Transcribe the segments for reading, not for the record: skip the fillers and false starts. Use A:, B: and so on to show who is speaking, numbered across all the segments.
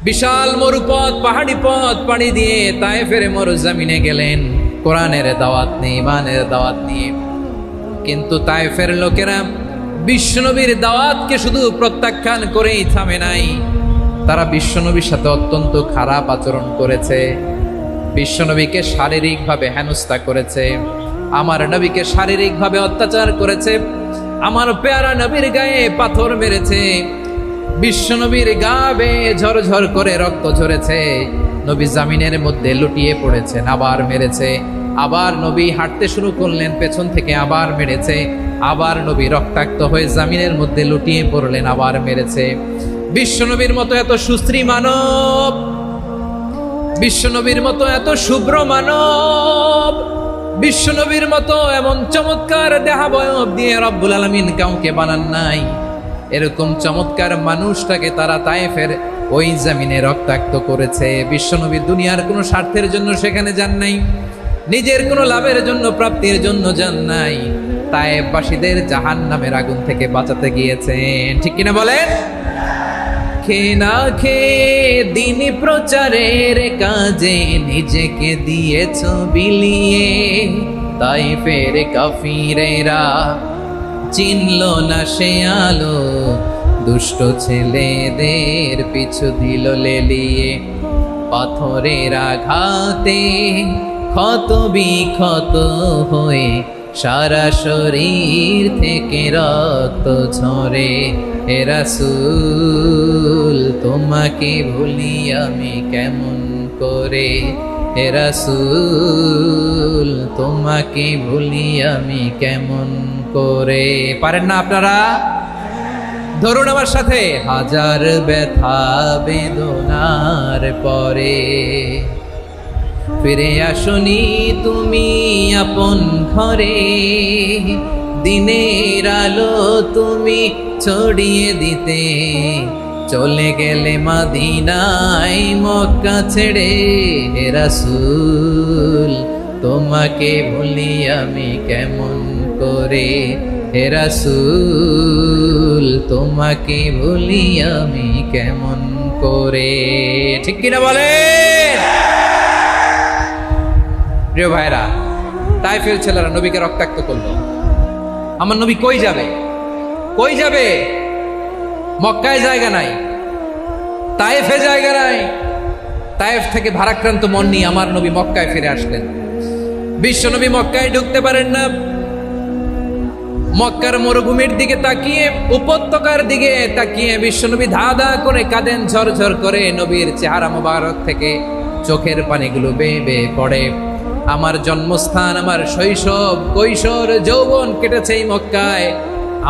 A: বিশাল মরুপথ, পাহাড়ি পথ পাড়ি দিয়ে তায়েফের মরুজমিনে গেলেন কোরআনের দাওয়াত নিয়ে, ইমানের দাওয়াত নিয়ে। কিন্তু তায়েফের লোকেরা বিশ্বনবীর দাওয়াতকে শুধু প্রত্যাখ্যান করেই থামে নাই, তারা বিশ্বনবীর সাথে অত্যন্ত খারাপ আচরণ করেছে। বিশ্বনবীকে শারীরিকভাবে হেনস্থা করেছে, আমার নবীকে শারীরিকভাবে অত্যাচার করেছে, আমার পেয়ারা নবীর গায়ে পাথর মেরেছে, বিশ্বনবীর গা বেয়ে ঝরঝর করে রক্ত ঝরেছে, নবী জামিনের মধ্যে লুটিয়ে পড়েছেন, আবার মেরেছে, আবার নবী হাঁটতে শুরু করলেন, পেছন থেকে আবার মেরেছে, আবার নবী রক্তাক্ত হয়ে জামিনের মধ্যে লুটিয়ে পড়লেন, আবার মেরেছে। বিশ্বনবীর মতো এত সুশ্রী মানব, বিশ্বনবীর মতো এত শুভ্র মানব, বিশ্বনবীর মতো এমন চমৎকার দেহাবয়ব দিয়ে রব্বুল আলামিন কাউকে বানান নাই। এরকম চমৎকার মানুষটাকে তারা তায়েফের ওই জমিনে রক্তাক্ত করেছে। বিশ্বনবী দুনিয়ার কোনো স্বার্থের জন্য সেখানে যান নাই, নিজের কোনো লাভের জন্য, প্রাপ্তির জন্য যান নাই, তায়েফবাসীদের জাহান্নামের আগুন থেকে বাঁচাতে গিয়েছেন। ঠিক কিনা বলেন? খেয়ে না খেয়ে দিন প্রচারের কাজে নিজেকে দিয়েছ বিলিয়ে, তায়েফের কাফিরেরা চিনল না সে আলো, দুষ্ট ছেলেদের পিছু দিল লেলিয়ে, পাথরের আঘাতে ক্ষত বিক্ষত হয়ে সারা শরীর থেকে রক্ত ঝরে। হে রাসূল তোমাকে ভুলি আমি কেমন করে, হে রাসূল তোমাকে ভুলি আমি কেমন করে। পারেন না আপনারা? ধরুন আমার সাথে, হাজার ব্যথা বেদনার পরে ফিরে আসনি তুমি আপন ঘরে, দিনের আলো তুমি ছড়িয়ে দিতে, চলে গেলে মদিনায় মক্কা ছেড়ে। হে রাসূল তোমাকে ভুলি আমি কেমন করে, হে রাসূল তোমাকে ভুলি আমি কেমন করে। ঠিক কিনা বলেন? প্রিয় ভাইরা, তায়েফের ছেলেরা নবীকে রক্তাক্ত করলো। আমার নবী কই যাবে? কই যাবে? মক্কায় জায়গা নাই, তায়েফে জায়গা নাই। তায়েফ থেকে ভারাক্রান্ত মন নিয়ে আমার নবী মক্কায় ফিরে আসলেন। বিশ্ব নবী মক্কায় ঢুকতে পারেন না। মক্কার মরুভূমির দিকে তাকিয়ে, উপত্যকার দিকে তাকিয়ে বিশ্বনবী ধা ধা করে কাঁদেন, ঝরঝর করে। নবীর চেহারা মোবারক থেকে চোখের পানিগুলো বেয়ে বেয়ে পড়ে। আমার জন্মস্থান, আমার শৈশব, কৈশোর, যৌবন কেটেছে এই মক্কায়,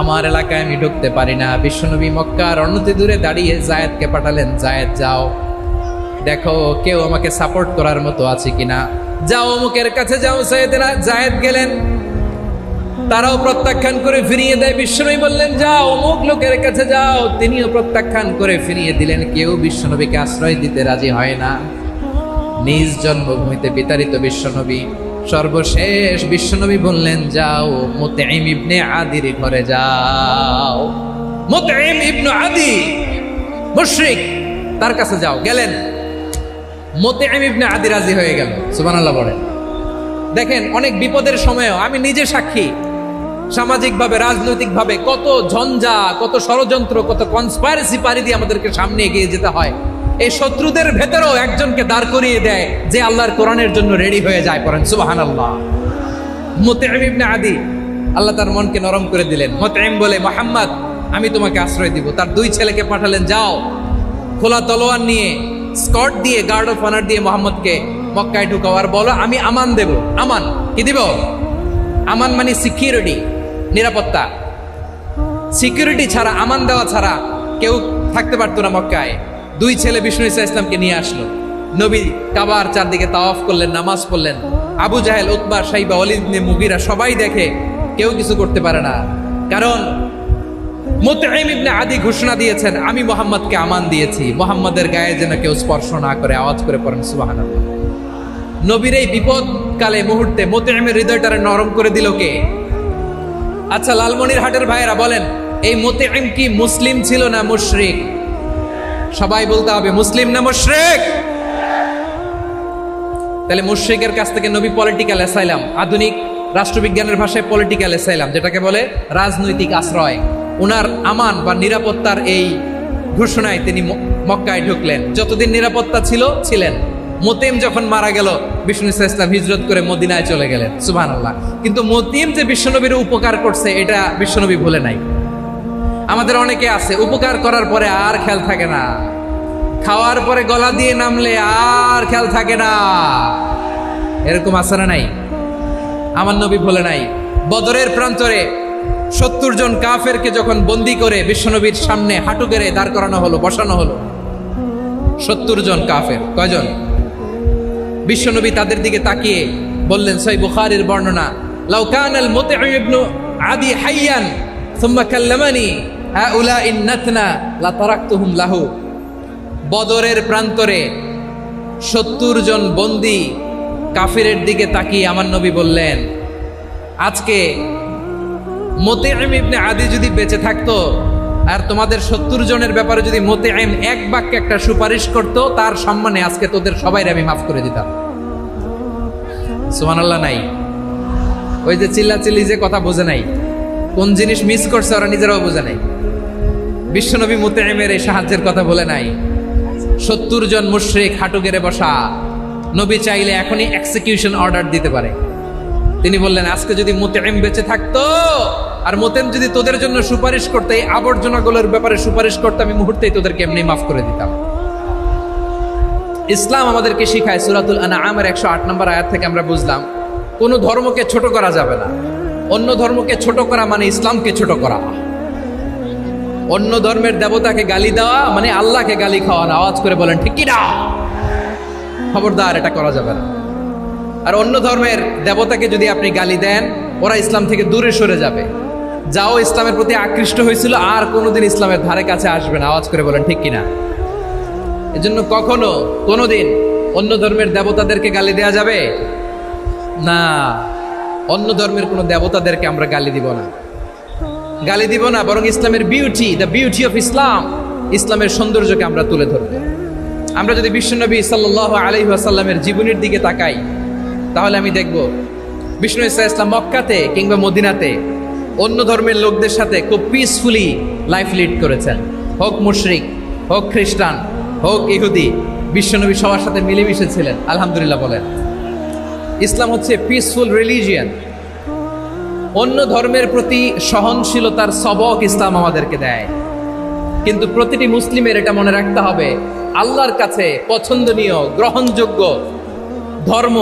A: আমার এলাকায় আমি ঢুকতে পারি না। বিশ্বনবী মক্কার অনতি দূরে দাঁড়িয়ে জায়েদকে পাঠালেন, জায়েদ যাও দেখো কেউ আমাকে সাপোর্ট করার মতো আছে কিনা, যাও অমুকের কাছে যাও। জায়েদ গেলেন, তারাও প্রত্যাখ্যান করে ফিরিয়ে দেয়। বিশ্বনবী বললেন যাও অমুক লোকের কাছে যাও, তিনিও প্রত্যাখ্যান করে ফিরিয়ে দিলেন। কেউ বিশ্বনবীকে আশ্রয় দিতে রাজি হয় না। নিজ জন্মভূমিতে বিতাড়িত বিশ্বনবী, সর্বশেষ বিশ্বনবী বললেন যাও মুতঈম ইবনে আদির ঘরে যাও। মুতঈম ইবনে আদি মুশরিক, তার কাছে যাও। গেলেন, মুতঈম ইবনে আদি রাজি হয়ে গেল। সুবহানাল্লাহ বলেন। দেখেন, অনেক বিপদের সময়ও আমি নিজে সাক্ষী, সামাজিকভাবে, রাজনৈতিকভাবে কত ঝঞ্ঝা, কত ষড়যন্ত্র, কত কনস্পাইরেসি পাড়ি দিয়ে আমাদেরকে সামনে এগিয়ে যেতে হয়। এই শত্রুদের ভেতরেও একজনকে দাঁড় করিয়ে দেয় যে আল্লাহর কোরআনের জন্য রেডি হয়ে যায়। পড়েন সুবহানাল্লাহ। মুতঈম ইবনে আদি, আল্লাহ তার মনকে নরম করে দিলেন। মুতঈম বলে, মুহাম্মদ আমি তোমাকে আশ্রয় দিব। তার দুই ছেলেকে পাঠালেন, যাও খোলা তলোয়ার নিয়ে, স্কট দিয়ে, গার্ড অফ অনার দিয়ে মুহাম্মদকে মক্কায় ঢুকাও, আর বলো আমি আমান দেব। আমান কি দিব? আমান মানে সিকিউরিটি, নিরাপত্তা। সিকিউরিটি ছাড়া, আমান দেওয়া ছাড়া কেউ থাকতে পারতো না মক্কায়। দুই ছেলে বিষ্ণু ইসা ইসলামকে নিয়ে আসলো। নবী কাবার চারদিকে তাওয়াফ করলেন, নামাজ পড়লেন। আবু জাহেল, উতবা, শাইবা, ওয়ালিদ ইবনে মুগীরা সবাই দেখে, কেউ কিছু করতে পারে না। কারণ মুতঈম ইবনে আদি ঘোষণা দিয়েছেন আমি মুহাম্মদকে আমান দিয়েছি, মুহাম্মদের গায়ে যেন কেউ স্পর্শ না করে। আওয়াজ করে পড়েন সুবহানাল্লাহ। নবীর এই বিপদকালে মুহূর্তে মুতঈমের হৃদয়টারে নরম করে দিল কে? আচ্ছা লালমনিরহাটের ভাইয়েরা বলেন, এই মুতঈম কি মুসলিম ছিল না মুশরিক? সবাই বলতে হবে মুসলিম না মুশরিক। তাহলে মুশরিকের কাছ থেকে নবী পলিটিক্যাল অ্যাসাইলাম, আধুনিক রাষ্ট্রবিজ্ঞানের ভাষায় পলিটিক্যাল অ্যাসাইলাম, যেটাকে বলে রাজনৈতিক আশ্রয়, ওনার আমান বা নিরাপত্তার এই ঘোষণায় তিনি মক্কায় ঢুকলেন। যতদিন নিরাপত্তা ছিলেন। মোতিম যখন মারা গেল, বিষ্ণু ইসলাম হিজরত করে মদিনায় চলে গেলেন। সুবহানাল্লাহ। কিন্তু মোতিম যে বিশ্বনবীর উপকার করছে এটা বিশ্বনবী ভুলে নাই। আমাদের অনেকে আছে উপকার করার পরে আর খেয়াল থাকে না, খাওয়ার পরে গলা দিয়ে নামলে আর খেয়াল থাকে না। এরকম আছে না নাই? আমার নবী ভুলে নাই। বদরের প্রান্তরে 70 জন কাফেরকে যখন বন্দী করে বিশ্বনবীর সামনে হাঁটু গেড়ে দাঁড় করানো হলো, বসানো হলো, 70 জন কাফের। কয়জন? বিশ্বনবী তাদের দিকে তাকিয়ে বললেন, সহিহ বুখারীর বর্ণনা, লাউ কানাল মুতঈম ইবনে আদি হাইয়ান সুম্মা কাল্লামানি হাউলাই নাতনা লা তারাকতুহুম লাহু। বদরের প্রান্তরে 70 জন বন্দী কাফিরের দিকে তাকিয়ে আমার নবী বললেন, আজকে মুতঈম ইবনে আদি যদি বেঁচে থাকতো আর তোমাদের 70 জনের ব্যাপারে যদি মুতঈম এক বাক্যে একটা সুপারিশ করত, তার সম্মানে আজকে তোদের সবাইকে আমি মাফ করে দিতাম। সুবহানাল্লাহ। নাই ওই যে চিল্লাচিল্লি যে কথা বোঝে নাই, কোন জিনিস মিস করছে ওরা নিজেরাও বোঝে নাই। বিশ্বনবী মুতঈমের এই সাহায্যের কথা বলে নাই। 70 জন মুশরিক হাঁটু গেড়ে বসা, নবী চাইলে এখনই এক্সিকিউশন অর্ডার দিতে পারে। তিনি বললেন, আজকে যদি মুতঈম বেঁচে থাকতো আর মুতঈম যদি তোদের জন্য সুপারিশ করতে, এই আবর্জনাগুলোর ব্যাপারে সুপারিশ করতে, আমি মুহূর্তেই তোদেরকে এমনি মাফ করে দিতাম। ইসলাম আমাদেরকে শিখায়, সূরাতুল আনআমের 108 নম্বর আয়াত থেকে আমরা বুঝলাম, কোন ধর্মকে ছোট করা যাবে না। অন্য ধর্মকে ছোট করা মানে ইসলামকে ছোট করা। অন্য ধর্মের দেবতাকে গালি দেওয়া মানে আল্লাহকে গালি খাওয়া না। আওয়াজ করে বলেন ঠিক কি না? খবরদার, এটা করা যাবে না। আর অন্য ধর্মের দেবতাকে যদি আপনি গালি দেন, ওরা ইসলাম থেকে দূরে সরে যাবে। যাও ইসলামের প্রতি আকৃষ্ট হয়েছিল আর কোনোদিন ইসলামের ধারে কাছে আসবে না। আওয়াজ করে বলেন ঠিক কিনা? এজন্য কখনো কোনোদিন অন্য ধর্মের দেবতাদেরকে গালি দেয়া যাবে না। অন্য ধর্মের কোনো দেবতাদেরকে আমরা গালি দিব না, গালি দিব না, বরং ইসলামের beauty, the beauty of Islam, ইসলামের সৌন্দর্যকে আমরা তুলে ধরব। আমরা যদি বিশ্বনবী সাল্লাল্লাহু আলাইহি ওয়াসাল্লামের জীবনের দিকে তাকাই, তাহলে আমি দেখব বিষ্ণু ইসলাম মক্কাতে কিংবা মদিনাতে অন্য ধর্মের লোকদের সাথে খুব পিসফুলি লাইফ লিড করেছেন। হোক মুশরিক, হোক খ্রিস্টান, হোক ইহুদি, বিশ্বনবী সবার সাথে মিলেমিশে ছিলেন। আলহামদুলিল্লাহ বলেন। ইসলাম হচ্ছে পিসফুল রিলিজিয়ান। অন্য ধর্মের প্রতি সহনশীলতার সবক ইসলাম আমাদেরকে দেয়। কিন্তু প্রতিটি মুসলিমের এটা মনে রাখতে হবে, আল্লাহর কাছে পছন্দনীয় গ্রহণযোগ্য ধর্ম,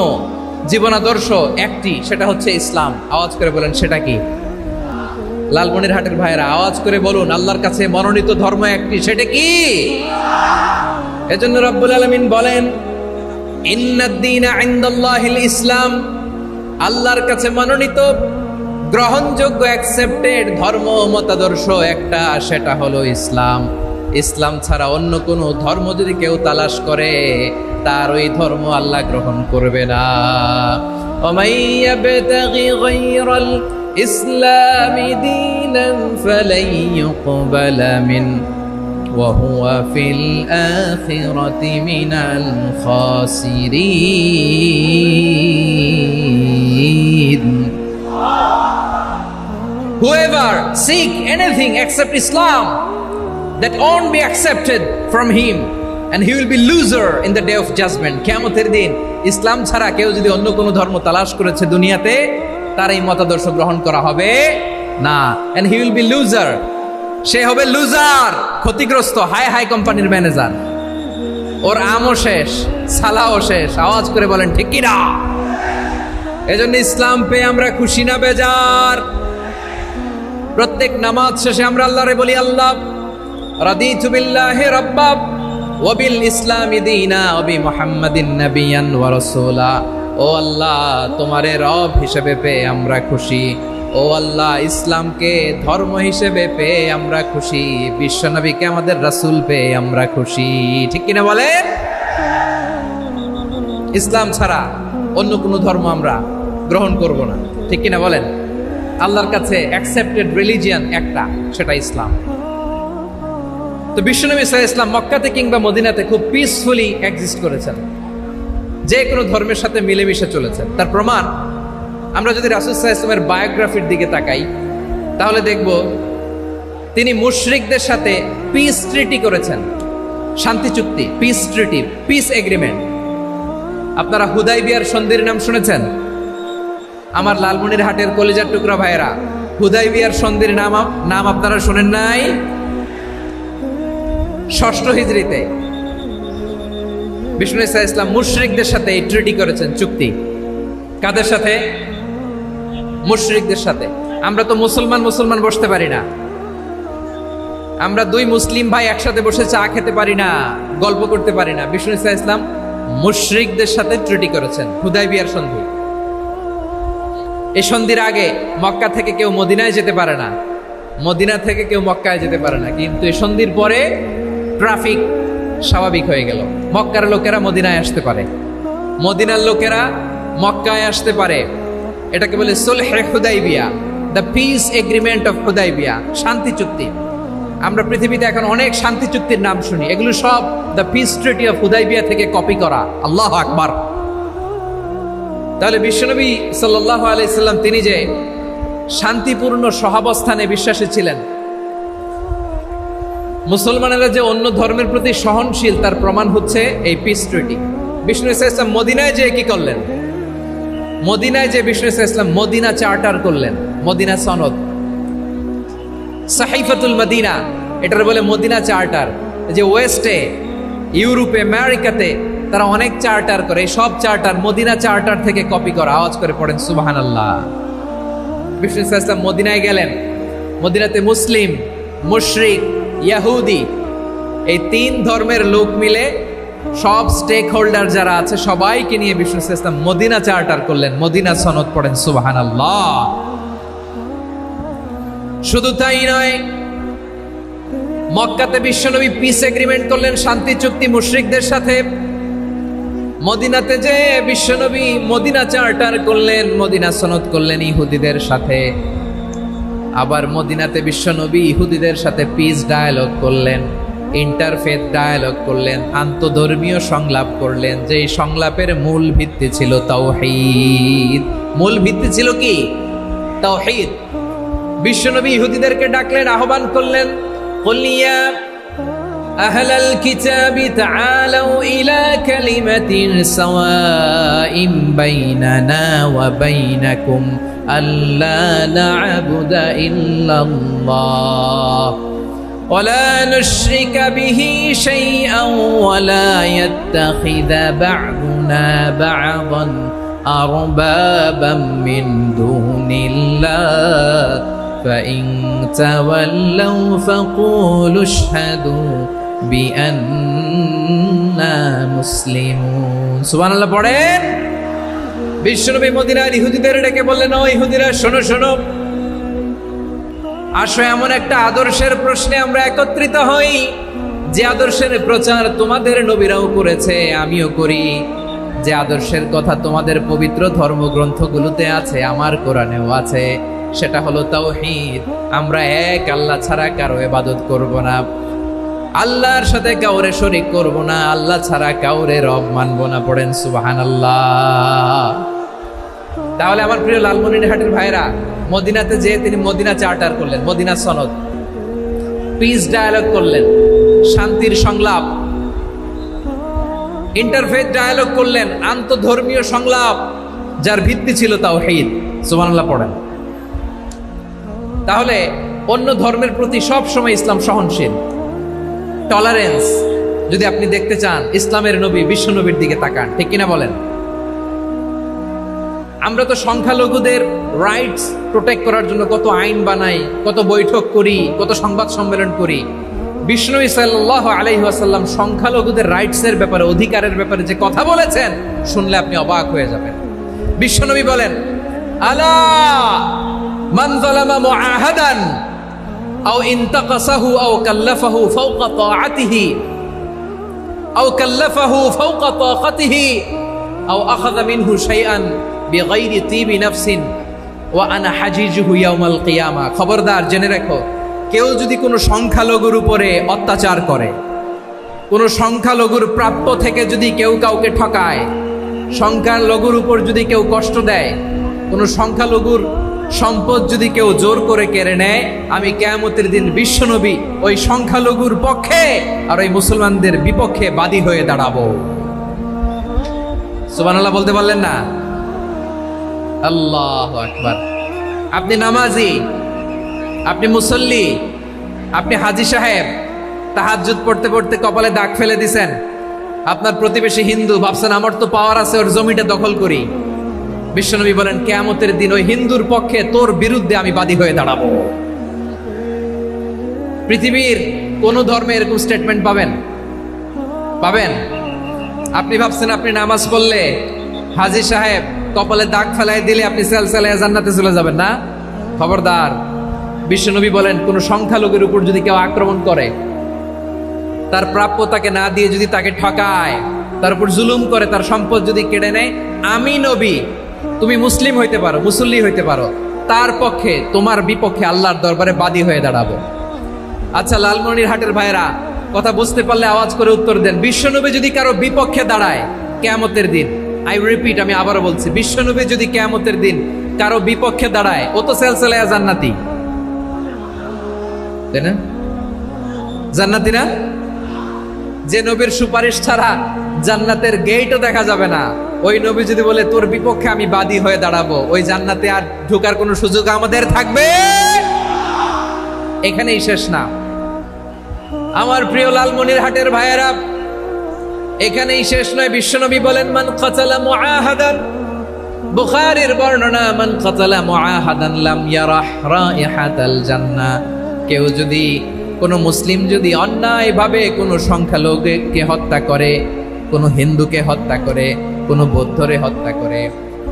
A: জীবনাদর্শ একটি, সেটা হচ্ছে ইসলাম। আওয়াজ করে বলেন সেটা কি? লালমনিরহাটের ভাইয়েরা আওয়াজ করে বলুন, আল্লাহর কাছে মনোনীত ধর্ম একটি, সেটা কি? এজন্য রব্বুল আলামিন বলেন, ইন্নাদ-দীনা ইনদাল্লাহিল ইসলাম। আল্লাহর কাছে মনোনীত গ্রহণযোগ্য অ্যাকসেপ্টেড ধর্ম মতাদর্শ একটা, সেটা হলো ইসলাম। ইসলাম ছাড়া অন্য কোনো ধর্ম যদি কেউ তালাশ করে, তার ওই ধর্ম আল্লাহ গ্রহণ করবে না। ওয়ামাই ইয়াবতাগি গায়রাল ইসলামি দীনান ফালাই ইউকবালা মিন ওয়া হুয়া ফিল আখিরাতি মিনাল খাসিরিন। Whoever seek anything except Islam, that won't be accepted from him, and he will be loser in the day of judgment. কিয়ামতের দিন ইসলাম ছাড়া কেউ যদি অন্য কোনো ধর্ম তালাশ করেছে দুনিয়াতে, তার এই মতাদর্শ গ্রহণ করা হবে না। and he will be loser, সে হবে লুজার, ক্ষতিগ্রস্ত। হাই হাই কোম্পানির ম্যানেজার, ওর আমও শেষ, সালাও শেষ। আওয়াজ করে বলেন ঠিক কি না? এজন্য ইসলাম পেয়ে আমরা খুশি না বেজার? প্রত্যেক নামাজ শেষে আমরা আল্লাহরে বলি, আল্লাহ রাদিতু বিল্লাহি রাব্বা ওয়া বিল ইসলামি দীনা ওয়া বি মুহাম্মাদিন নাবিয়ান ওয়া রাসূলা। ও আল্লাহ, তোমারে রব হিসেবে পেয়ে আমরা খুশি। ও আল্লাহ, ইসলামকে ধর্ম হিসেবে পেয়ে আমরা খুশি। বিশ্বনবীকে আমাদের রাসূল পেয়ে আমরা খুশি। ঠিক কিনা বলেন? ইসলাম ছাড়া অন্য কোনো ধর্ম আমরা গ্রহণ করব না। ঠিক কিনা বলেন? আল্লাহর কাছে অ্যাকসেপ্টেড রিলিজিয়ান একটা, সেটা ইসলাম। তো বিশ্বনবী সাল্লাল্লাহু আলাইহি ওয়াসাল্লাম মক্কাতে কিংবা মদিনাতে খুব পিসফুলি এক্সিস্ট করেছেন, যে কোনো ধর্মের সাথে মিলেমিশে চলেছেন। তার প্রমাণ আমরা যদি রাসূল সাল্লাল্লাহু আলাইহি ওয়াসাল্লামের বায়োগ্রাফির দিকে তাকাই, তাহলে দেখব তিনি মুশরিকদের সাথে পিস ট্রিটি করেছেন, শান্তি চুক্তি, পিস ট্রিটি, পিস এগ্রিমেন্ট। আপনারা হুদাইবিয়ার সন্ধির নাম শুনেছেন? আমার লালমনিরহাটের কলিজার টুকরা ভাইয়েরা, হুদাইবিয়ার সন্ধির নাম আপনারা শুনেন নাই? ষষ্ঠ হিজরিতে বিষ্ণু ঈসা ইসলাম মুশরিকদের সাথে এই ট্রিটি করেছেন, চুক্তি। কাদের সাথে? মুশরিকদের সাথে। আমরা তো মুসলমান বসতে পারি না, আমরা দুই মুসলিম ভাই একসাথে বসে চা খেতে পারি না, গল্প করতে পারি না। বিষ্ণু ঈসা ইসলাম মুশরিকদের সাথে ট্রিটি করেছেন, হুদাইবিয়ার সন্ধি। এই সন্ধির আগে মক্কা থেকে কেউ মদিনায় যেতে পারে না, মদিনা থেকে কেউ মক্কায় যেতে পারে না। কিন্তু এই সন্ধির পরে ট্রাফিক স্বাভাবিক হয়ে গেল, মক্কার লোকেরা মদিনায় আসতে পারে, মদিনার লোকেরা মক্কায় আসতে পারে। এটাকে বলে সুলহে Hudaibiya, the peace agreement of Hudaibiya, শান্তি চুক্তি। আমরা পৃথিবীতে এখন অনেক শান্তি চুক্তির নাম শুনি, এগুলো সব the piece treaty of Hudaibiya থেকে কপি করা। আল্লাহু আকবার। তাহলে বিশ্বনবী সাল্লাল্লাহু আলাইহি সাল্লাম তিনি যে শান্তিপূর্ণ সহাবস্থানে বিশ্বাসী ছিলেন, মুসলমানেরা যে অন্য ধর্মের প্রতি সহনশীল, তার প্রমাণ হচ্ছে এই পিস ট্রিটি। বিষ্ণু ঈসা ইসলাম মদিনায় যে কি করলেন? মদিনায় যে বিষ্ণু ঈসা ইসলাম মদিনা চার্টার করলেন, মদিনা সনদ, সাহিফাতুল মদিনা, এটার বলে মদিনা চার্টার। যে ওয়েস্টে, ইউরোপে, আমেরিকাতে তারা অনেক চার্টার করে, এই সব চার্টার মদিনা চার্টার থেকে কপি করা। আওয়াজ করে পড়েন সুবহানাল্লাহ। বিষ্ণু ঈসা ইসলাম মদিনায় গেলেন, মদিনাতে মুসলিম, মুশরিক, ইহুদি, এই তিন ধর্মের লোক মিলে সব স্টেক হোল্ডার যারা আছে সবাইকে নিয়ে বিষ্ণু ঈসা ইসলাম মদিনা চার্টার করলেন, মদিনা সনদ। পড়েন সুবহানাল্লাহ। শুধু তাই নয়, মক্কাতে বিশ্বনবী পিস এগ্রিমেন্ট করলেন, শান্তি চুক্তি মুশরিকদের সাথে। মদিনাতে যে বিশ্বনবী মদিনা চার্টার করলেন, মদিনা সনদ করলেন ইহুদিদের সাথে। আবার মদিনাতে বিশ্বনবী ইহুদিদের সাথে পিস ডায়ালগ করলেন, ইন্টারফেথ ডায়ালগ করলেন, আন্তধর্মীয় সংলাপ করলেন। যেই সংলাপের মূল ভিত্তি ছিল তাওহীদ। মূল ভিত্তি ছিল কি? তাওহীদ। বিশ্বনবী ইহুদিদেরকে ডাকলেন, আহ্বান করলেন, কুল ইয়া আহলাল কিতাবি তাআলাউ ইলা কালিমাতিন সাওয়াইন বাইনানা ওয়া বাইনাকুম আল্লা না'বুদা ইল্লাল্লাহ ওয়া লা নুশরিকা বিহি শাইআন ওয়া লা ইয়াত্তাখিযা বা'দুনা বা'দান আরবাবাম মিন দুনিল্লাহ فإن تولوا فقولوا اشهدوا بأننا مسلمون। সুবহানাল্লাহ পড়েন। বিশ্বনবী মদিনার ইহুদিদের ডেকে বললেন, ও ইহুদিরা, শোনো শোনো, আসো এমন একটা আদর্শের প্রশ্নে আমরা একত্রিত হই, যে আদর্শের প্রচার তোমাদের নবীরাও করেছে, আমিও করি, যে আদর্শের কথা তোমাদের পবিত্র ধর্মগ্রন্থগুলোতে আছে, আমার কোরআনেও আছে। সেটা হলো তাওহীদ। আমরা এক আল্লাহ ছাড়া কারো ইবাদত করব না, আল্লাহর সাথে কাউরে শরীক করব না, আল্লাহ ছাড়া কাউরে রব মানব না। পড়েন সুবহানাল্লাহ। তাহলে আমার প্রিয় লালমনিরহাটের ভাইরা, মদিনাতে যে তিনি মদিনা চার্টার করলেন, মদিনা সনদ, পিস ডায়ালগ করলেন, শান্তির সংলাপ, ইন্টারফেথ ডায়ালগ করলেন, আন্তধর্মীয় সংলাপ, যার ভিত্তি ছিল তাওহীদ। সুবহানাল্লাহ পড়েন। তাহলে অন্য ধর্মের প্রতি সব সময় ইসলাম সহনশীল, টলারেন্স। যদি আপনি দেখতে চান ইসলামের নবী বিশ্ব নবীর দিকে তাকান, ঠিক কিনা বলেন? আমরা তো সংখ্যালঘুদের রাইটস প্রোটেক্ট করার জন্য কত আইন বানাই, কত বৈঠক করি, কত সংবাদ সম্মেলন করি। বিষ্ণু সাল্লাল্লাহু আলাইহি ওয়াসাল্লাম সংখ্যালঘুদের রাইটসের ব্যাপারে, অধিকারের ব্যাপারে যে কথা বলেছেন, শুনলে আপনি অবাক হয়ে যাবেন। বিশ্বনবী বলেন, আলা মান যালামা মুআহাদান আও ইনতাকাসাহু আও কাল্লাফাহু ফাওকা তাআতিহি আও কাল্লাফাহু ফাওকা তাকাতিহি আও আখাযা মিনহু শাইআন বিগাইরি তিবি নাফসিন ওয়া আনা হাজিজুহু ইয়াউমাল কিয়ামা। খবরদার, জেনে রাখো, কেউ যদি কোনো সংখ্যালঘুর উপরে অত্যাচার করে, কোনো সংখ্যালঘুর প্রাপ্য থেকে যদি কেউ কাউকে ঠকায়, সংখ্যালঘুর উপর যদি কেউ কষ্ট দেয়, কোনো সংখ্যালঘুর সম্পদ যদি কেউ জোর করে কেড়ে নেয়, আমি কিয়ামতের দিন বিশ্বনবী ওই সংখ্যালঘুর পক্ষে আর ওই মুসলমানদের বিপক্ষে বাদী হয়ে দাঁড়াবো। সুবহানাল্লাহ বলতে পারলেন না? আল্লাহু আকবার। আপনি নামাজি, আপনি মুসল্লি, আপনি হাজী সাহেব, তাহাজ্জুদ পড়তে পড়তে কপালে দাগ ফেলে দিছেন, আপনার প্রতিবেশী হিন্দু, ভাবছেন আমার তো পাওয়ার আছে, ওর জমিটা দখল করি। বিশ্বনবী বলেন কিয়ামতের দিন ওই হিন্দুর পক্ষে তোর বিরুদ্ধে আমি বাদী হয়ে দাঁড়াবো। পৃথিবীর কোন ধর্মে এরকম স্টেটমেন্ট পাবেন? পাবেন? আপনি ভাবছেন আপনি নামাজ পড়লে হাজী সাহেব কপালে দাগ ফেলাই দিলে আপনি সেলসেলায় জান্নাতে চলে যাবেন না? খবরদার। বিশ্বনবী বলেন কোন সংখ্যালঘুর উপর যদি কেউ আক্রমণ করে, তার প্রাপ্য তাকে না দিয়ে যদি তাকে ঠকায়, তার উপর জুলুম করে, তার সম্পদ যদি কেড়ে নেয়, আমি নবী, তুমি মুসলিম হইতে পারো, মুসল্লি হইতে পারো, তার পক্ষে তোমার বিপক্ষে আল্লাহর দরবারে বাদী হয়ে দাঁড়াবো। আচ্ছা লালমনিরহাটের ভাইরা, কথা বুঝতে পারলে আওয়াজ করে উত্তর দেন। বিশ্বনবী যদি কারো বিপক্ষে দাঁড়ায় কিয়ামতের দিন, আই রিপিট, আমি আবারও বলছি, বিশ্বনবী যদি কিয়ামতের দিন কারো বিপক্ষে দাঁড়ায়, ও তো সেলসেলায়া জান্নাতি, তাই না? জান্নাতি না? যে নবীর সুপারিশ ছাড়া জান্নাতের গেটও দেখা যাবে না, ওই নবী যদি বলে তোর বিপক্ষে আমি বাদী হয়ে দাঁড়াবো, ওই জান্নাতে আর ঢোকার কোনো সুযোগ আমাদের থাকবে? এখানেই শেষ না আমার প্রিয় লালমনিরহাটের ভাইয়েরা, এখানেই শেষ নয়। বিশ্বনবী বলেন মান কাতালা মুআহাদান, বুখারীর বর্ণনা, মান কাতালা মুআহাদান লাম ইয়ারাহ রাইহাতাল জান্নাহ। কেউ যদি, কোনো মুসলিম যদি অন্যায়ভাবে কোনো সংখ্যালঘুকে হত্যা করে, কোনো হিন্দুকে হত্যা করে, কোনো বৌদ্ধরে হত্যা করে,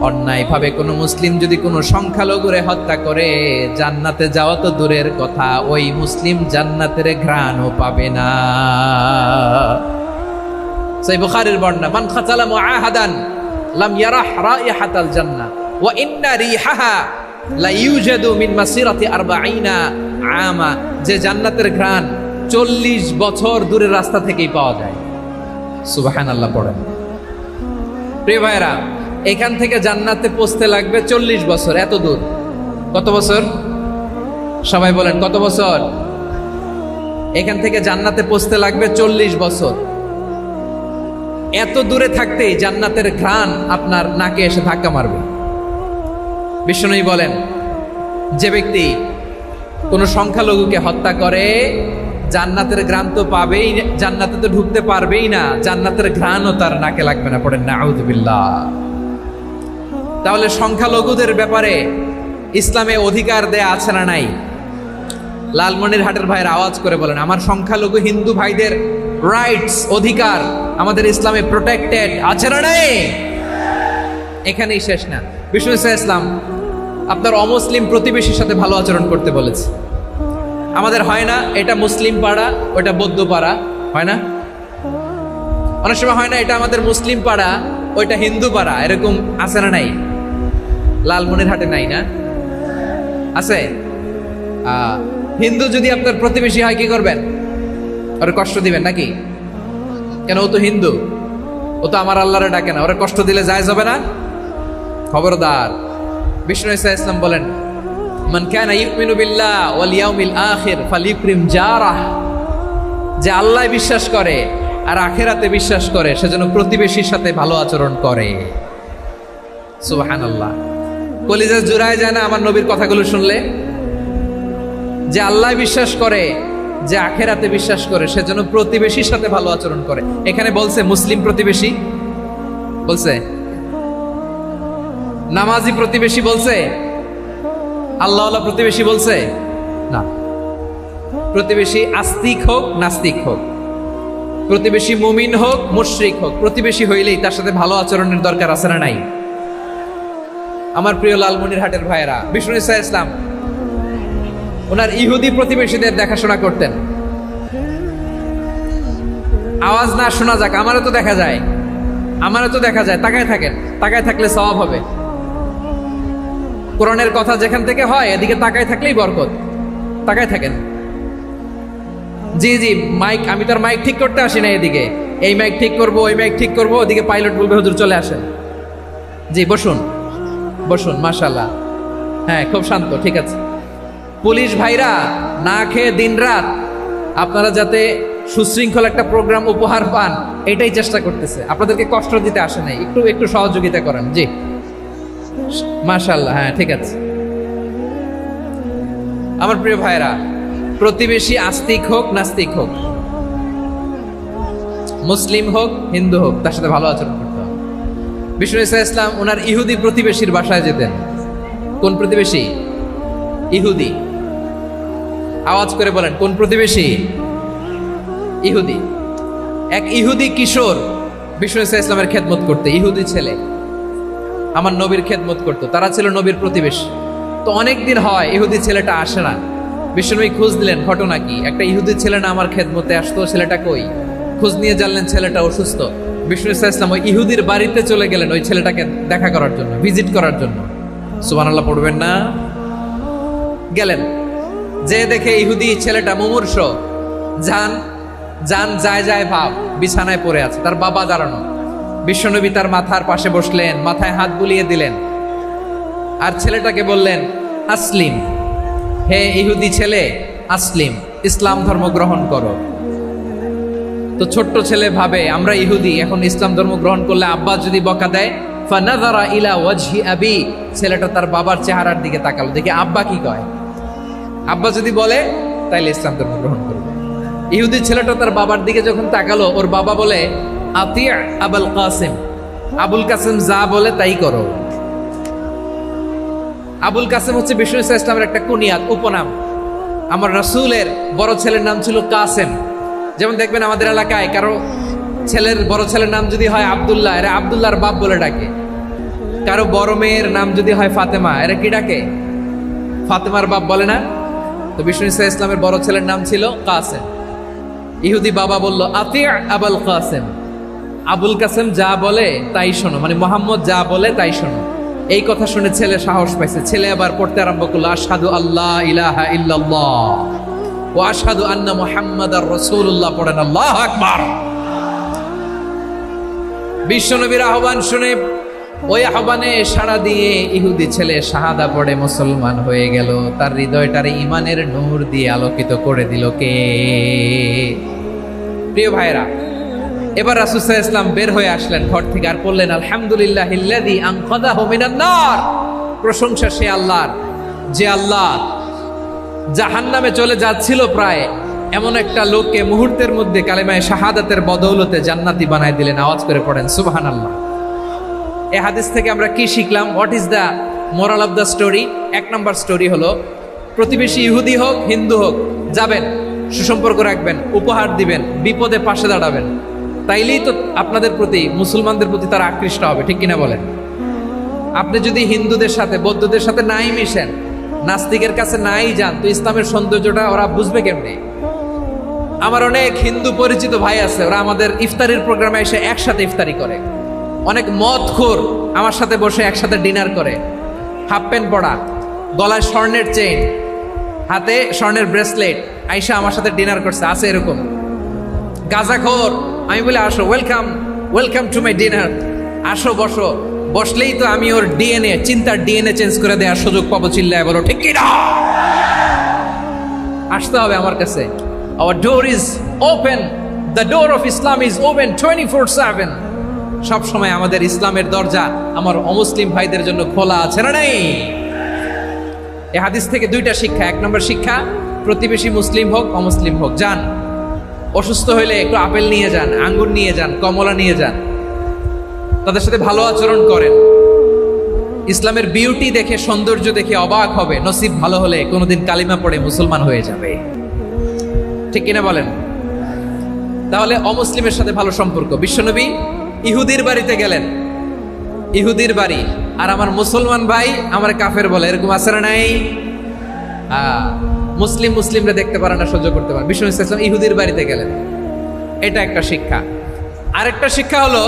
A: অন্যায়ভাবে কোনো মুসলিম যদি কোনো সংখ্যালঘুরে হত্যা করে, জান্নাতে যাওয়া তো দূরের কথা, ওই মুসলিম জান্নাতের ঘ্রাণও পাবে না। সেই বুখারীর বর্ণনা, মান কাতালা মুআহাদান লাম ইয়ারাহ রাইহাতাল জান্নাহ ওয়া ইন্না রিহাহা লা ইউজাদু মিন মাসিরাতি 40 আমা। যে জান্নাতের ঘ্রাণ 40 বছর দূরের রাস্তা থেকেই পাওয়া যায়। সুবহানাল্লাহ পড়েন। প্রিয় ভাইরা, এখান থেকে জান্নাতে পৌঁছতে লাগবে 40 বছর। এত দূর, কত বছর? সবাই বলেন কত বছর? এখান থেকে জান্নাতে পৌঁছতে লাগবে 40 বছর। এত দূরে থাকতেই জান্নাতের ঘ্রাণ আপনার নাকে এসে ধাক্কা মারবে। বিশ্বনবী বলেন যে ব্যক্তি কোন সংখ্যালঘুকে হত্যা করে, জান্নাতের ঘ্রাণ তো পাবেই, জান্নাতে তো ঢুকতে পারবেই না, জান্নাতের ঘ্রাণও তার নাকে লাগবে না। পড়েন নাউযুবিল্লাহ। তাহলে সংখ্যালঘুদের ব্যাপারে ইসলামে অধিকার দেয়া আছে না নাই? লালমনিরহাটের ভাইয়ের আওয়াজ করে বলেন, আমার সংখ্যালঘু হিন্দু ভাইদের রাইটস, অধিকার আমাদের ইসলামে প্রোটেক্টেড আছে না নাই? এখানেই শেষ না। বিষ্ণু ইসলাম আপনার অমুসলিম প্রতিবেশীর সাথে ভালো আচরণ করতে বলেছে। আমাদের হয় না এটা মুসলিম পাড়া, ওটা বৌদ্ধ পাড়া, হয় না? অনেক সময় হয় না এটা আমাদের মুসলিম পাড়া, ওইটা হিন্দু পাড়া, এরকম আছে না নাই? লালমনিরহাটে নাই না? আছে? হিন্দু যদি আপনার প্রতিবেশী হয় কি করবেন? ওরা কষ্ট দিবেন নাকি? কেন? ও তো হিন্দু, ও তো আমার আল্লাহরে ডাকে না, ওরা কষ্ট দিলে জায়েজ হবে না? খবরদার। বিষ্ণু ইসলাম বলেন মান কানা ইউমিনু বিল্লাহ ওয়াল ইয়াউমিল আখির ফালিউকরিম জারাহ। যে আল্লাহ বিশ্বাস করে আর আখিরাতে বিশ্বাস করে, সেজন্য প্রতিবেশীর সাথে ভালো আচরণ করে। সুবহানাল্লাহ। কলিজা জুড়ায় যায় না আমার নবীর কথাগুলো শুনলে? যে আল্লাহ বিশ্বাস করে, যে আখিরাতে বিশ্বাস করে, সেজন্য প্রতিবেশীর সাথে ভালো আচরণ করে। এখানে বলছে মুসলিম প্রতিবেশী বলছে, নামাজি প্রতিবেশী বলছে, আল্লাহওয়ালা প্রতিবেশী বলছে না। প্রতিবেশী আস্তিক হোক নাস্তিক হোক, প্রতিবেশী মুমিন হোক মুশরিক হোক, প্রতিবেশী হইলেই তার সাথে ভালো আচরণের দরকার আছে না নাই? আমার প্রিয় লালমনিরহাটের ভাইয়েরা, বিষ্ণু ইসলাম ওনার ইহুদি প্রতিবেশীদের দেখাশোনা করতেন। আওয়াজ না শোনা যাক, আমারও তো দেখা যায়, আমারও তো দেখা যায়। তাকায় থাকেন, তাকায় থাকলে সওয়াব হবে। কোরআনের কথা যেখান থেকে হয় এদিকে তাকায় থাকলেই বরকত। তাকায় থাকেন। জি জি, মাইক, আমি তো আর মাইক ঠিক করতে আসি না এদিকে, এই মাইক ঠিক করব, ওই মাইক ঠিক করব, ওদিকে পাইলট বলবে হুজুর চলে আসেন। জি বসুন বসুন, মাশাআল্লাহ, হ্যাঁ খুব শান্ত, ঠিক আছে। পুলিশ ভাইরা না খেয়ে দিনরাত আপনারা যাতে সুশৃঙ্খল একটা প্রোগ্রাম উপহার পান এটাই চেষ্টা করতেছে, আপনাদেরকে কষ্ট দিতে আসে নাই, একটু একটু সহযোগিতা করেন। জি মাশাআল্লাহ, হ্যাঁ ঠিক আছে। আমার প্রিয় ভাইরা, প্রতিবেশী আস্তিক হোক নাস্তিক হোক, মুসলিম হোক হিন্দু হোক, তার সাথে ভালো আচরণ করতে হবে। বিষ্ণু ইসা ইসলাম ওনার ইহুদি প্রতিবেশীর বাসায় যেতেন। কোন প্রতিবেশী? ইহুদি। আওয়াজ করে বলেন, কোন প্রতিবেশী? ইহুদি। এক ইহুদি কিশোর বিষ্ণু ইসা ইসলামের খেদমত করতে, ইহুদি ছেলে আমার নবীর খেদমত করতো, তারা ছিল নবীর প্রতিবেশী। তো অনেক দিন হয় ইহুদি ছেলেটা আসে না। বিষ্ণুনবী খোঁজ দিলেন, ঘটনা কি? একটা ইহুদি ছেলে না আমার খেদমতে আসতো, ছেলেটা কই? খোঁজ নিয়ে জানলেন ছেলেটা অসুস্থ। বিষ্ণু ইসা ইসলাম ওই ইহুদির বাড়িতে চলে গেলেন ওই ছেলেটাকে দেখা করার জন্য, ভিজিট করার জন্য। সুবহানাল্লাহ পড়বেন না? গেলেন, যে দেখে ইহুদি ছেলেটা মুমূর্ষ, জান জান যায় যায় ভাব, বিছানায় পড়ে আছে, তার বাবা দাঁড়ানো। বিশ্বনবী তার মাথার পাশে বসলেন, মাথায় হাত বুলিয়ে দিলেন, আর ছেলেটাকে বললেন আসলিম, হে ইহুদি ছেলে আসলিম, ইসলাম ধর্ম গ্রহণ করো। তো ছোট্ট ছেলে ভাবে আমরা ইহুদি, এখন ইসলাম ধর্ম গ্রহণ করলে আব্বা যদি বকা দেয়, ফানাযারা ইলা ওয়াজহি আবি, ছেলেটা তার বাবার চেহারার দিকে তাকালো, দেখি আব্বা কি কয়। আব্বা যদি বলে তাইলে ইসলাম ধর্ম গ্রহণ করবে। ইহুদি ছেলেটা তার বাবার দিকে যখন তাকালো, ওর বাবা বলে আতিয়া আবুল কাসিম, আবুল কাসিম যা বলে তাই করো। আবুল কাসিম হচ্ছে বিষ্ণু ইসা ইসলামের একটা কুনিয়াত, উপনাম। আমার রাসূলের বড় ছেলের নাম ছিল কাসেম। যেমন দেখবেন আমাদের এলাকায় কারো ছেলের বড় ছেলের নাম যদি হয় আব্দুল্লাহ, এরা আব্দুল্লাহর বাপ বলে ডাকে। কারো বড় মেয়ের নাম যদি হয় ফাতেমা, এরা কি ডাকে? ফাতেমার বাপ বলে না? তো বিষ্ণু ইসা ইসলামের বড় ছেলের নাম ছিল কাসেম। ইহুদি বাবা বলল আতিয়া আবুল কাসেম, আবুল কাসেম যা বলে তাই শোনো, মানে মোহাম্মদ যা বলে তাই শোনো। এই কথা শুনে ছেলে সাহস পাইছে, ছেলে আবার পড়তে আরম্ভ করলো আশহাদু আল্লাহ ইলাহা ইল্লাল্লাহ ওয়া আশহাদু আন্না মুহাম্মাদার রাসূলুল্লাহ, পড়েন আল্লাহু আকবার। বিশ্বনবীর আহ্বান শুনে ওই আহ্বানে সাড়া দিয়ে ইহুদি ছেলে শাহাদা পড়ে মুসলমান হয়ে গেল। তার হৃদয়টারে ঈমানের নূর দিয়ে আলোকিত করে দিল কে? প্রিয় ভাইরা, এবার রাসূল সাল্লাল্লাহু আলাইহি ওয়াসাল্লাম বের হয়ে আসলেন ঘর থেকে, আর বললেন আলহামদুলিল্লাহিল্লাযী আনকাযাহু মিনান নার, প্রশংসা সে আল্লাহর যে আল্লাহ জাহান্নামে চলে যাচ্ছিল প্রায় এমন একটা লোককে মুহূর্তের মধ্যে কালেমায়ে শাহাদাতের বদৌলতে জান্নাতি বানায় দিলেন। আওয়াজ করে পড়েন সুবহানাল্লাহ। এই হাদিস থেকে আমরা কি শিখলাম? What is the moral of the story? এক নম্বর স্টোরি হলো, প্রতিবেশী ইহুদি হোক হিন্দু হোক, যাবেন, সুসম্পর্ক রাখবেন, উপহার দিবেন, বিপদে পাশে দাঁড়াবেন, তাইলেই তো আপনাদের প্রতি, মুসলমানদের প্রতি তারা আকৃষ্ট হবে, ঠিক কিনা বলেন? আপনি যদি হিন্দুদের সাথে বৌদ্ধদের সাথে নাই মিশেন, নাস্তিকের কাছে নাই যান, তো ইসলামের সৌন্দর্যটা ওরা বুঝবে কেমনে? আমার অনেক হিন্দু পরিচিত ভাই আছে, ওরা আমাদের ইফতারির প্রোগ্রামে এসে একসাথে ইফতারি করে। অনেক মদখোর আমার সাথে বসে একসাথে ডিনার করে, হাফ প্যান্ট পরা, গলায় স্বর্ণের চেইন, হাতে স্বর্ণের ব্রেসলেট, আইসা আমার সাথে ডিনার করছে, আছে এরকম। গাঁজাখোর, আমি বলি আসো, welcome welcome to my dinner, আসো বসো। বসলেই তো আমি ওর ডিএনএ, চিন্তার ডিএনএ চেঞ্জ করে দেওয়ার সুযোগ পাবো, চিল্লায় বলো ঠিক কি না? আসতে হবে আমার কাছে। Our door is open, the door of Islam is open 24/7. সব সময় আমাদের ইসলামের দরজা আমার অমুসলিম ভাইদের জন্য খোলা আছে না নাই? এই হাদিস থেকে দুইটা শিক্ষা। এক নম্বর শিক্ষা, প্রতিবেশী মুসলিম হোক অমুসলিম হোক, যান, অসুস্থ হইলে একটু আপেল নিয়ে যান, আঙ্গুর নিয়ে যান, কমলা নিয়ে যান, তাদের সাথে ভালো আচরণ করেন। ইসলামের বিউটি দেখে, সৌন্দর্য দেখে অবাক হবে, নসিব ভালো হলে কোনোদিন কালিমা পড়ে মুসলমান হয়ে যাবে, ঠিক কিনা বলেন? তাহলে অমুসলিমের সাথে ভালো সম্পর্ক। বিশ্বনবী ইহুদির বাড়িতে গেলেন, ইহুদির বাড়ি, আর আমার মুসলমান ভাই আমার কাফের বলে, এরকম আছে না নাই? মুসলিম মুসলিমরা দেখতে পারে না, সহ্য করতে পারে। বিশ্বনবী সাল্লাল্লাহু আলাইহি ওয়াসাল্লাম ইহুদির বাড়িতে গেলেন, এটা একটা শিক্ষা। আরেকটা শিক্ষা হলো,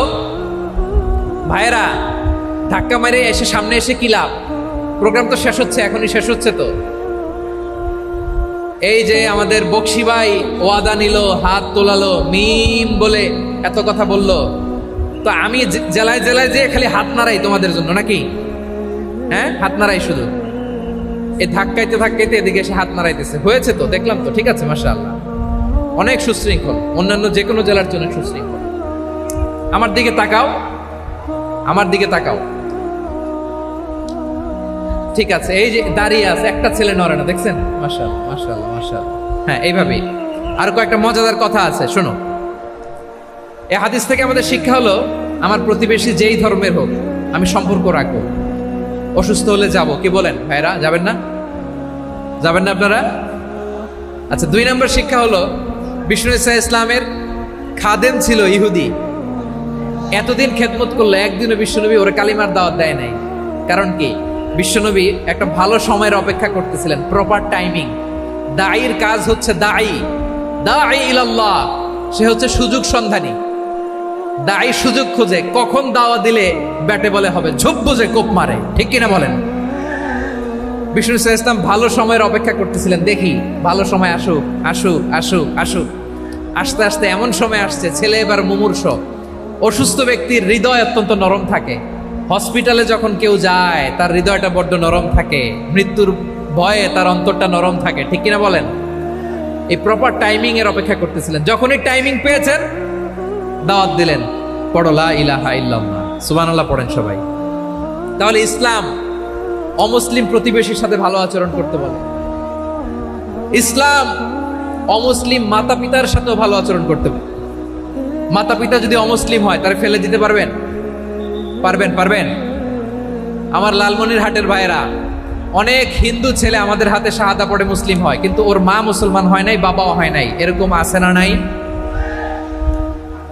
A: ভাইয়েরা ধাক্কা মারে এসে সামনে এসে কি লাভ? প্রোগ্রাম তো শেষ হচ্ছে, এখনই শেষ হচ্ছে, তো এই যে আমাদের বকশি ভাই ওয়াদা নিল, হাত তোলালো, মিম বলে এত কথা বললো, তো আমি জেলায় জেলায় যে খালি হাত নাড়াই তোমাদের জন্য নাকি? হ্যাঁ, হাত নাড়াই শুধু, এই ধাক্কাইতে ধাক্কাইতে এদিকে এসে হাত নাড়াইতেছে। হয়েছে তো, দেখলাম তো, ঠিক আছে, মাশাআল্লাহ, অনেক সুশৃঙ্খল, অন্যান্য যে কোনো জেলার জন্য সুশৃঙ্খল। আমার দিকে তাকাও, আমার দিকে তাকাও। ঠিক আছে, এই যে দাঁড়িয়ে আছে, একটা ছেলে নড়ে না, দেখছেন? মাশাআল্লাহ, মাশাআল্লাহ, মাশাআল্লাহ। হ্যাঁ, এইভাবেই। আর কয়েকটা মজাদার কথা আছে, শোনো। এই হাদিস থেকে আমাদের শিক্ষা হলো, আমার প্রতিবেশী যেই ধর্মের হোক আমি সম্পর্ক রাখবো। অসুস্থ হলে যাব, কি বলেন ভাইরা? যাবেন না? যাবেন না আপনারা? আচ্ছা, 2 নম্বর শিক্ষা হলো, বিষ্ণু ঈসা ইসলামের খাদেম ছিল ইহুদি। এতদিন খেদমত করলো, একদিনও বিশ্বনবী ওরে কালিমার দাওয়াত দেয় নাই। কারণ কি? বিশ্বনবী একটা ভালো সময়ের অপেক্ষা করতেছিলেন, প্রপার টাইমিং। দাঈর কাজ হচ্ছে দাঈ ইলাল্লাহ, সে হচ্ছে সুযোগ সন্ধানী। দাঈ সুযোগ খোঁজে, কখন দাওয়া দিলে ব্যাটে বলে হবে, ঝোপ বুঝে কোপ মারে, ঠিক কিনা বলেন? বিষ্ণু ইসলাম ভালো সময়ের অপেক্ষা করতেছিলেন, দেখি ভালো সময় আসুক আসুক আসুক আসুক। আস্তে আস্তে এমন সময় আসছে, ছেলে এবার মুমূর্ষ। অসুস্থ ব্যক্তির হৃদয় অত্যন্ত নরম থাকে। হসপিটালে যখন কেউ যায় তার হৃদয়টা বড্ড নরম থাকে, মৃত্যুর ভয়ে তার অন্তরটা নরম থাকে, ঠিক কিনা বলেন? এই প্রপার টাইমিং এর অপেক্ষা করতেছিলেন। যখনই টাইমিং পেয়েছেন, দাওয়াত দিলেন, পড়ো লা ইলাহা ইল্লাল্লাহ, সুবহানাল্লাহ পড়েন সবাই। তাহলে ইসলাম অমুসলিম প্রতিবেশীর সাথে ভালো আচরণ করতে বলে। ইসলাম অমুসলিম মাতা পিতার সাথেও ভালো আচরণ করতে বলে। মাতা পিতা যদি অমুসলিম হয়, তারা ফেলে দিতে পারবেন? পারবেন? পারবেন? আমার লালমনিরহাটের ভাইয়েরা, অনেক হিন্দু ছেলে আমাদের হাতে শাহাদা পড়ে মুসলিম হয়, কিন্তু ওর মা মুসলমান হয় নাই, বাবাও হয় নাই। এরকম আছে না নাই?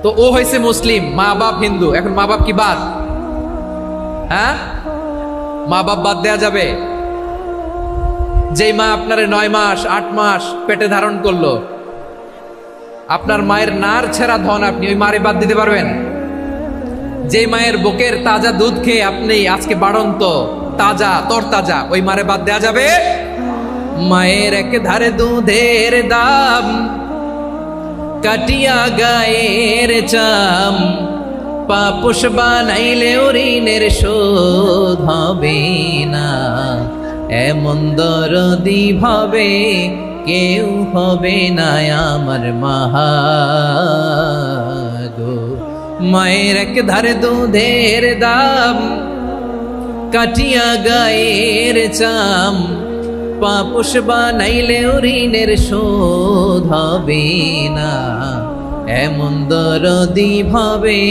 A: তো ও হয়েছে মুসলিম, মা বাপ হিন্দু, এখন মা বাপ কি বাদ? হ্যাঁ, মা বাপ বাদ দেয়া যাবে? যেই মা আপনারে 9 মাস 8 মাস পেটে ধারণ করলো, আপনার মায়ের নার ছেঁড়া ধন, আপনি ওই মারে বাদ দিতে পারবেন? যে মায়ের বুকের তাজা দুধ খেয়ে আপনি আজকে বাড়ন্ত তাজা তরতাজা, ওই মারে বাদ দেয়া যাবে? মায়ের এক ধারে দুধের দাম, কাটিয়া গায়ের চাম, পাপুষ বানাইলে ঋণের শোধ হবে না। এমন দরদি ভাবে কেউ হবে না আমার মাহা গো। মায়ের এক ধারে দুধের দাম, কাটিয়া গায়ের চাম, পাপুষ বানাইলে ঋণের শোধ হবে না। এমন দরদি ভাবে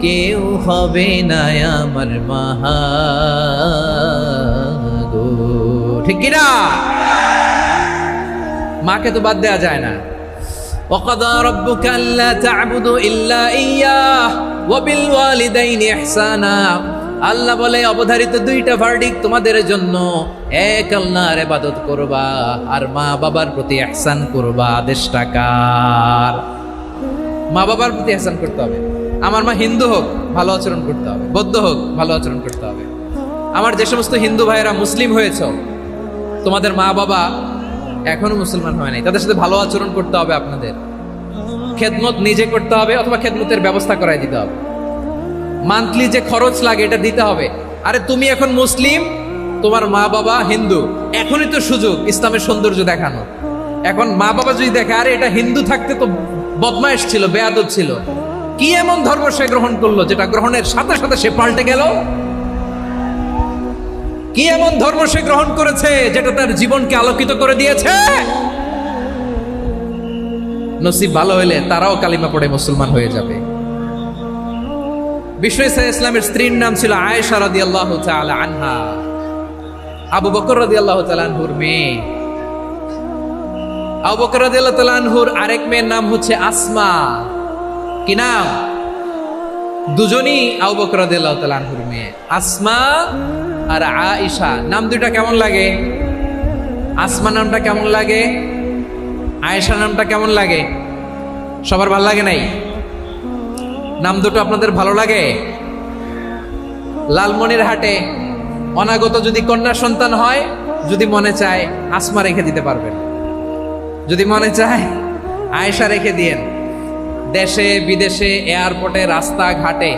A: কেউ হবে না আমার মাহা গো, ঠিক কিনা? মাকে তো বাদ দেয়া যায় না। وَقَضَى رَبُّكَ أَلَّا تَعْبُدُوا إِلَّا إِيَّاهُ وَبِالْوَالِدَيْنِ إِحْسَانًا। আল্লাহ বলে, অবধারিত 2টা ভার্ডিক্ট তোমাদের জন্য, এক আল্লাহর ইবাদত করবা আর মা বাবার প্রতি ইহসান করবা। আদেশটা কার? মা বাবার প্রতি ইহসান করতে হবে। আমার মা হিন্দু হোক, ভালো আচরণ করতে হবে, বৌদ্ধ হোক, ভালো আচরণ করতে হবে। আমার যে সমস্ত হিন্দু ভাইয়েরা মুসলিম হয়েছ, তোমাদের মা বাবা এখনো মুসলমান হয় নাই, তাদের সাথে ভালো আচরণ করতে হবে। আপনাদের খেদমত নিজে করতে হবে, অথবা খেদমতের ব্যবস্থা করাই দিতে হবে। মান্থলি যে খরচ লাগে এটা দিতে হবে। আরে তুমি এখন মুসলিম, তোমার মা বাবা হিন্দু, এখনই তো সুযোগ ইসলামের সৌন্দর্য দেখানো। এখন মা বাবা যদি দেখে, আরে এটা হিন্দু থাকতে তো বদমাইশ ছিল, বেয়াদব ছিল, কি এমন ধর্ম সে গ্রহণ করলো যেটা গ্রহণের সাথে সাথে সে পাল্টে গেল? কি এমন ধর্ম সে গ্রহণ করেছে যেটা তার জীবনকে আলোকিত করে দিয়েছে? নসিব ভালো হইলে তারাও কালিমা পড়ে মুসলমান হয়ে যাবে। বিষ্ণু ঈসা ইসলামের স্ত্রীর নাম ছিল আয়েশা রাদিয়াল্লাহু তাআলা আনহা, আবু বকর রাদিয়াল্লাহু তাআলা আনহুর মেয়ে। আবু বকর রাদিয়াল্লাহু তাআলা আনহুর আরেক মেয়ের নাম হচ্ছে আসমা। কি নাম? দুজনই আবু বকর রাদিয়াল্লাহু তাআলা আনহুর মেয়ে, আসমা আর আয়েশা। নাম দুইটা কেমন লাগে? আসমা নামটা কেমন লাগে? আয়েশা নামটা কেমন লাগে? সবার ভালো লাগে নাই? নাম দুটো আপনাদের ভালো লাগে? লালমনিরহাটে অনাগত যদি কন্যা সন্তান হয়, যদি মনে চায় আসমা রেখে দিতে পারবেন। যদি মনে চায় আয়েশা রেখে দিয়েন। দেশে বিদেশে এয়ারপোর্টে রাস্তাঘাটে